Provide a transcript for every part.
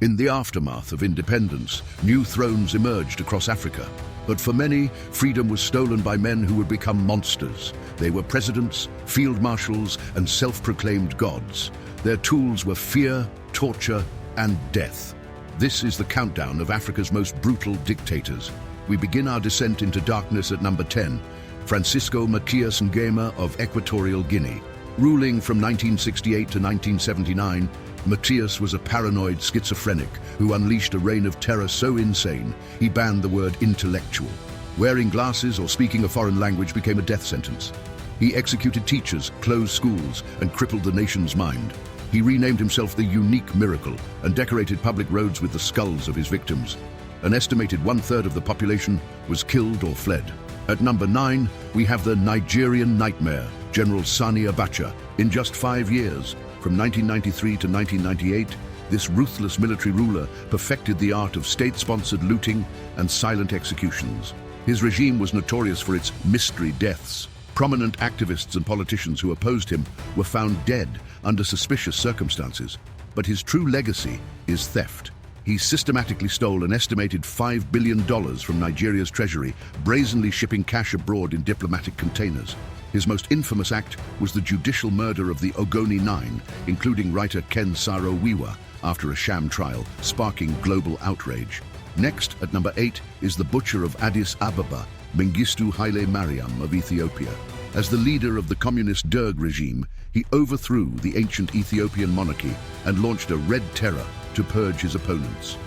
In the aftermath of independence, new thrones emerged across Africa. But for many, freedom was stolen by men who would become monsters. They were presidents, field marshals, and self-proclaimed gods. Their tools were fear, torture, and death. This is the countdown of Africa's most brutal dictators. We begin our descent into darkness at number 10, Francisco Macías Nguema of Equatorial Guinea. Ruling from 1968 to 1979, Macías was a paranoid schizophrenic who unleashed a reign of terror so insane, he banned the word intellectual. Wearing glasses or speaking a foreign language became a death sentence. He executed teachers, closed schools, and crippled the nation's mind. He renamed himself the Unique Miracle and decorated public roads with the skulls of his victims. An estimated 1/3 of the population was killed or fled. At number 9, we have the Nigerian nightmare, General Sani Abacha. In just 5 years, from 1993 to 1998, this ruthless military ruler perfected the art of state-sponsored looting and silent executions. His regime was notorious for its mystery deaths. Prominent activists and politicians who opposed him were found dead under suspicious circumstances. But his true legacy is theft. He systematically stole an estimated $5 billion from Nigeria's treasury, brazenly shipping cash abroad in diplomatic containers. His most infamous act was the judicial murder of the Ogoni Nine, including writer Ken Saro-Wiwa, after a sham trial, sparking global outrage. Next, at number 8, is the butcher of Addis Ababa, Mengistu Haile Mariam of Ethiopia. As the leader of the communist Derg regime, he overthrew the ancient Ethiopian monarchy and launched a Red Terror to purge his opponents.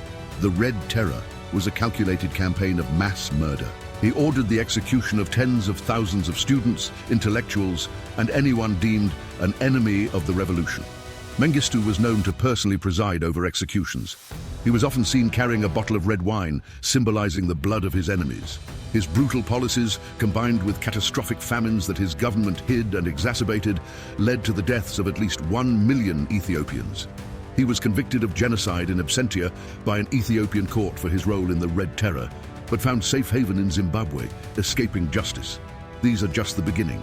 The Red Terror was a calculated campaign of mass murder. He ordered the execution of tens of thousands of students, intellectuals, and anyone deemed an enemy of the revolution. Mengistu was known to personally preside over executions. He was often seen carrying a bottle of red wine, symbolizing the blood of his enemies. His brutal policies, combined with catastrophic famines that his government hid and exacerbated, led to the deaths of at least 1 million Ethiopians. He was convicted of genocide in absentia by an Ethiopian court for his role in the Red Terror, but found safe haven in Zimbabwe, escaping justice. These are just the beginning.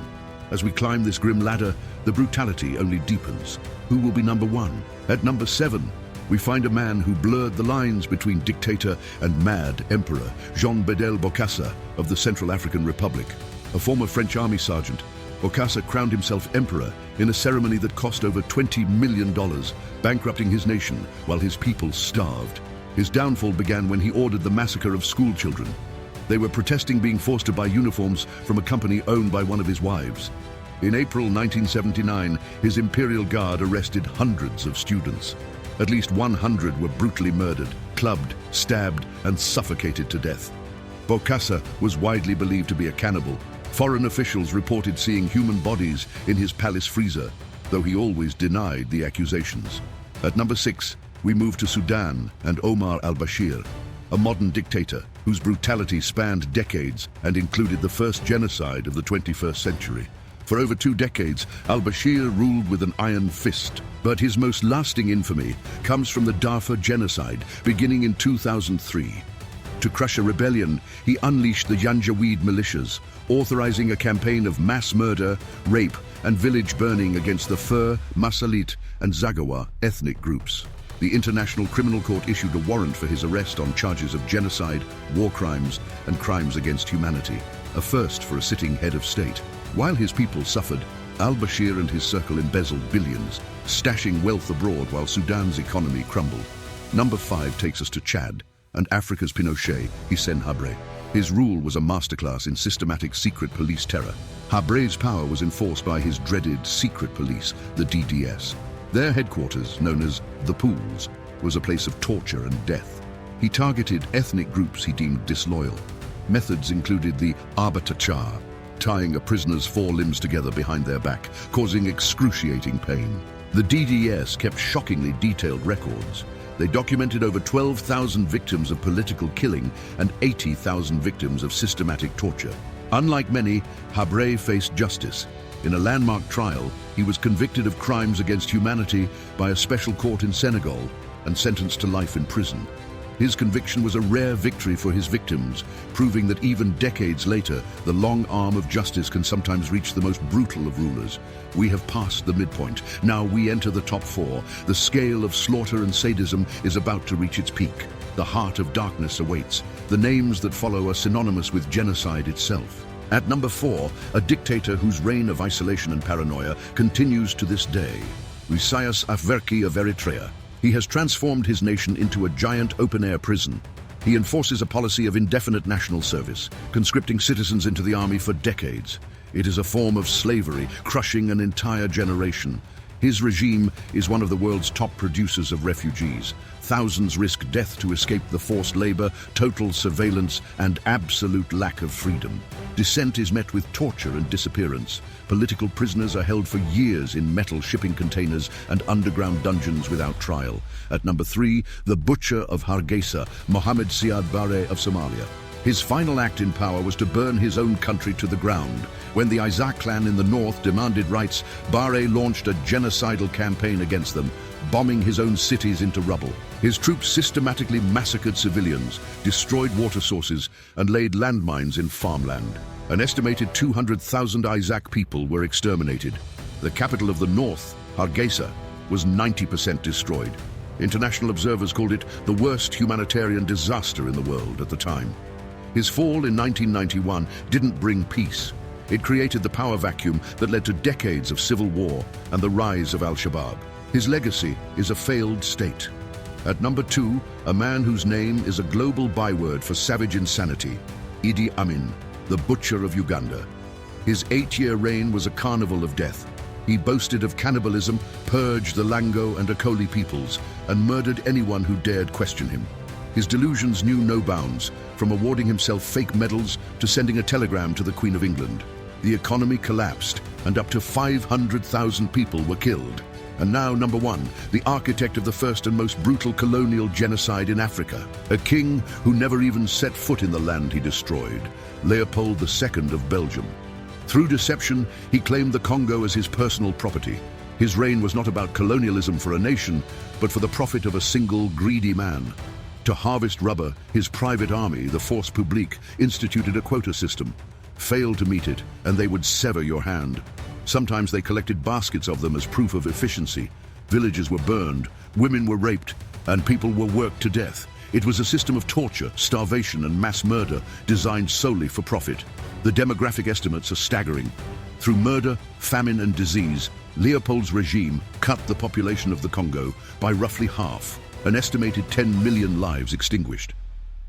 As we climb this grim ladder, the brutality only deepens. Who will be number 1? At number 7, we find a man who blurred the lines between dictator and mad emperor, Jean-Bédel Bokassa of the Central African Republic. A former French army sergeant, Bokassa crowned himself emperor in a ceremony that cost over $20 million, bankrupting his nation while his people starved. His downfall began when he ordered the massacre of school children. They were protesting being forced to buy uniforms from a company owned by one of his wives. In April 1979, his imperial guard arrested hundreds of students. At least 100 were brutally murdered, clubbed, stabbed, and suffocated to death. Bokassa was widely believed to be a cannibal. Foreign officials reported seeing human bodies in his palace freezer, though he always denied the accusations. At number 6, we move to Sudan and Omar al-Bashir, a modern dictator whose brutality spanned decades and included the first genocide of the 21st century. For over 2 decades, al-Bashir ruled with an iron fist, but his most lasting infamy comes from the Darfur genocide beginning in 2003. To crush a rebellion, he unleashed the Janjaweed militias, authorizing a campaign of mass murder, rape, and village burning against the Fur, Masalit, and Zagawa ethnic groups. The International Criminal Court issued a warrant for his arrest on charges of genocide, war crimes, and crimes against humanity, a first for a sitting head of state. While his people suffered, al-Bashir and his circle embezzled billions, stashing wealth abroad while Sudan's economy crumbled. Number 5 takes us to Chad and Africa's Pinochet, Hissène Habré. His rule was a masterclass in systematic secret police terror. Habré's power was enforced by his dreaded secret police, the DDS. Their headquarters, known as the Pools, was a place of torture and death. He targeted ethnic groups he deemed disloyal. Methods included the arbiter, tying a prisoner's 4 limbs together behind their back, causing excruciating pain. The DDS kept shockingly detailed records. They documented over 12,000 victims of political killing and 80,000 victims of systematic torture. Unlike many, Habré faced justice. In a landmark trial, he was convicted of crimes against humanity by a special court in Senegal and sentenced to life in prison. His conviction was a rare victory for his victims, proving that even decades later, the long arm of justice can sometimes reach the most brutal of rulers. We have passed the midpoint. Now we enter the top four. The scale of slaughter and sadism is about to reach its peak. The heart of darkness awaits. The names that follow are synonymous with genocide itself. At number 4, a dictator whose reign of isolation and paranoia continues to this day. Isaias Afwerki of Eritrea. He has transformed his nation into a giant open-air prison. He enforces a policy of indefinite national service, conscripting citizens into the army for decades. It is a form of slavery, crushing an entire generation. His regime is one of the world's top producers of refugees. Thousands risk death to escape the forced labor, total surveillance, and absolute lack of freedom. Dissent is met with torture and disappearance. Political prisoners are held for years in metal shipping containers and underground dungeons without trial. At number 3, the butcher of Hargeisa, Mohammed Siad Barre of Somalia. His final act in power was to burn his own country to the ground. When the Isaac clan in the north demanded rights, Barre launched a genocidal campaign against them, bombing his own cities into rubble. His troops systematically massacred civilians, destroyed water sources, and laid landmines in farmland. An estimated 200,000 Isaac people were exterminated. The capital of the north, Hargeisa, was 90% destroyed. International observers called it the worst humanitarian disaster in the world at the time. His fall in 1991 didn't bring peace. It created the power vacuum that led to decades of civil war and the rise of al-Shabaab. His legacy is a failed state. At number 2, a man whose name is a global byword for savage insanity, Idi Amin, the butcher of Uganda. His 8-year reign was a carnival of death. He boasted of cannibalism, purged the Lango and Akoli peoples, and murdered anyone who dared question him. His delusions knew no bounds, from awarding himself fake medals to sending a telegram to the Queen of England. The economy collapsed, and up to 500,000 people were killed. And now, number 1, the architect of the first and most brutal colonial genocide in Africa. A king who never even set foot in the land he destroyed, Leopold II of Belgium. Through deception, he claimed the Congo as his personal property. His reign was not about colonialism for a nation, but for the profit of a single greedy man. To harvest rubber, his private army, the Force Publique, instituted a quota system. Fail to meet it, and they would sever your hand. Sometimes they collected baskets of them as proof of efficiency. Villages were burned, women were raped, and people were worked to death. It was a system of torture, starvation, and mass murder designed solely for profit. The demographic estimates are staggering. Through murder, famine, and disease, Leopold's regime cut the population of the Congo by roughly half, an estimated 10 million lives extinguished.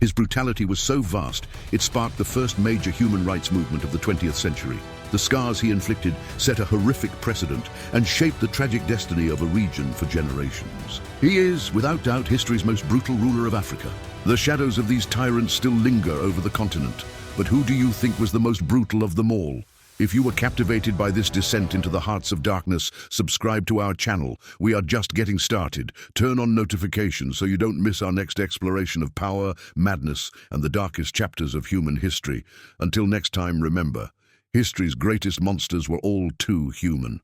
His brutality was so vast, it sparked the first major human rights movement of the 20th century. The scars he inflicted set a horrific precedent and shaped the tragic destiny of a region for generations. He is, without doubt, history's most brutal ruler of Africa. The shadows of these tyrants still linger over the continent. But who do you think was the most brutal of them all? If you were captivated by this descent into the hearts of darkness, subscribe to our channel. We are just getting started. Turn on notifications so you don't miss our next exploration of power, madness, and the darkest chapters of human history. Until next time, remember, history's greatest monsters were all too human.